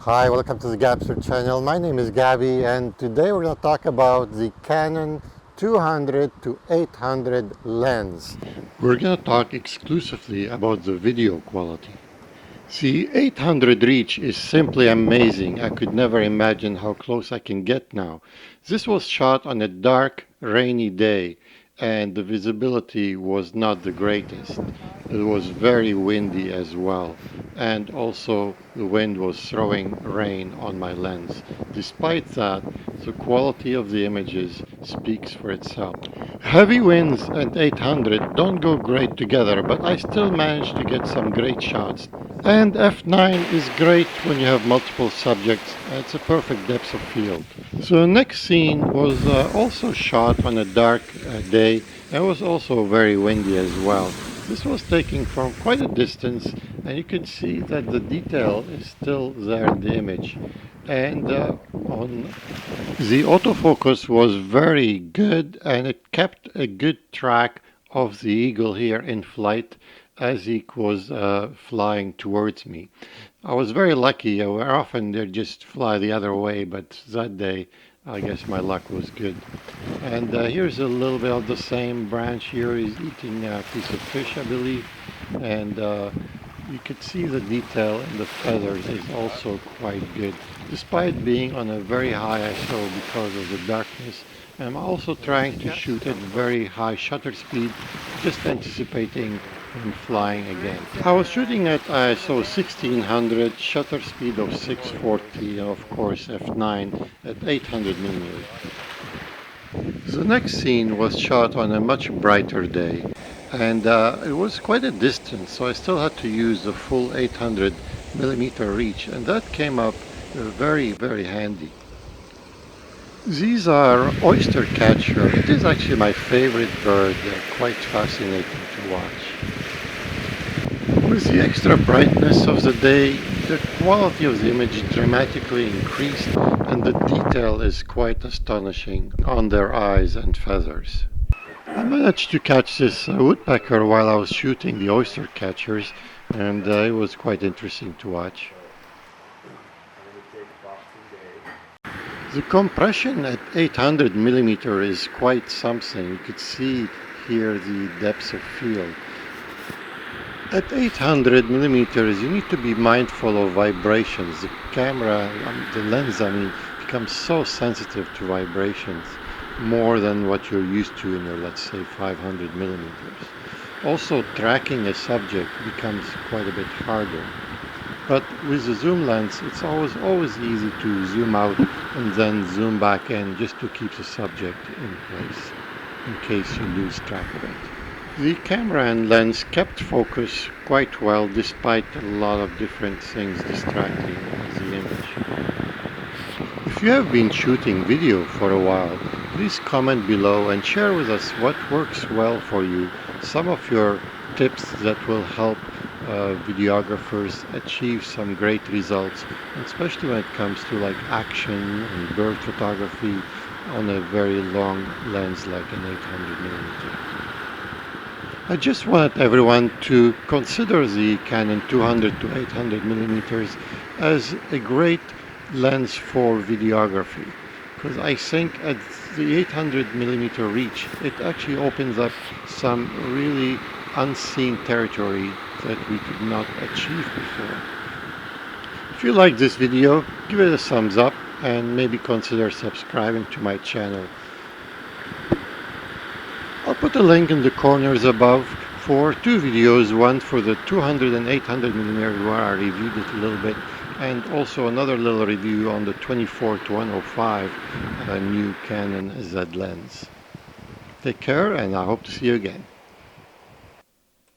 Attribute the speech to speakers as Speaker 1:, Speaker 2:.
Speaker 1: Hi, welcome to the Gabster channel. My name is Gabby and today we're going to talk about the Canon 200 to 800 lens. We're going to talk exclusively about the video quality. The 800 reach is simply amazing. I could never imagine how close I can get now. This was shot on a dark, rainy day and the visibility was not the greatest. It was very windy as well, and also the wind was throwing rain on my lens. Despite that, the quality of the images speaks for itself. Heavy winds and 800 don't go great together, but I still managed to get some great shots. And f9 is great when you have multiple subjects. It's a perfect depth of field. So the next scene was also shot on a dark day. It was also very windy as well. This was taken from quite a distance, and you can see that the detail is still there in the image. And on the autofocus was very good, and it kept a good track of the eagle here in flight as he was flying towards me. I was very lucky. Often they just fly the other way, but that day I guess my luck was good. And here's a little bit of the same branch here. He's eating a piece of fish, I believe. And you could see the detail in the feathers is also quite good. Despite being on a very high ISO because of the darkness, I'm also trying to shoot at very high shutter speed, just anticipating him flying again. I was shooting at ISO 1600, shutter speed of 640, and of course f9 at 800 millimeters. The next scene was shot on a much brighter day, and it was quite a distance, so I still had to use the full 800 millimeter reach, and that came up very, very handy. These are oyster catcher. It is actually my favorite bird. They're quite fascinating to watch. With the extra brightness of the day, the quality of the image dramatically increased, and the detail is quite astonishing on their eyes and feathers. I managed to catch this woodpecker while I was shooting the oyster catchers, and it was quite interesting to watch. The compression at 800 millimeter is quite something. You could see here the depths of field. At 800 millimeters, you need to be mindful of vibrations. The camera, the lens, becomes so sensitive to vibrations, more than what you're used to in your, let's say, 500 millimeters. Also, tracking a subject becomes quite a bit harder. But with the zoom lens, it's always easy to zoom out and then zoom back in just to keep the subject in place in case you lose track of it. The camera and lens kept focus quite well despite a lot of different things distracting the image. If you have been shooting video for a while, please comment below and share with us what works well for you, some of your tips that will help videographers achieve some great results, especially when it comes to like action and bird photography on a very long lens like an 800 millimeter. I just want everyone to consider the Canon 200 to 800 millimeters as a great lens for videography, because I think at the 800 millimeter reach it actually opens up some really unseen territory that we could not achieve before. If you like this video, give it a thumbs up and maybe consider subscribing to my channel. I'll put a link in the corners above for two videos, one for the 200 and 800 millimeter where I reviewed it a little bit, and also another little review on the 24 to 105 new Canon Z lens. Take care, and I hope to see you again.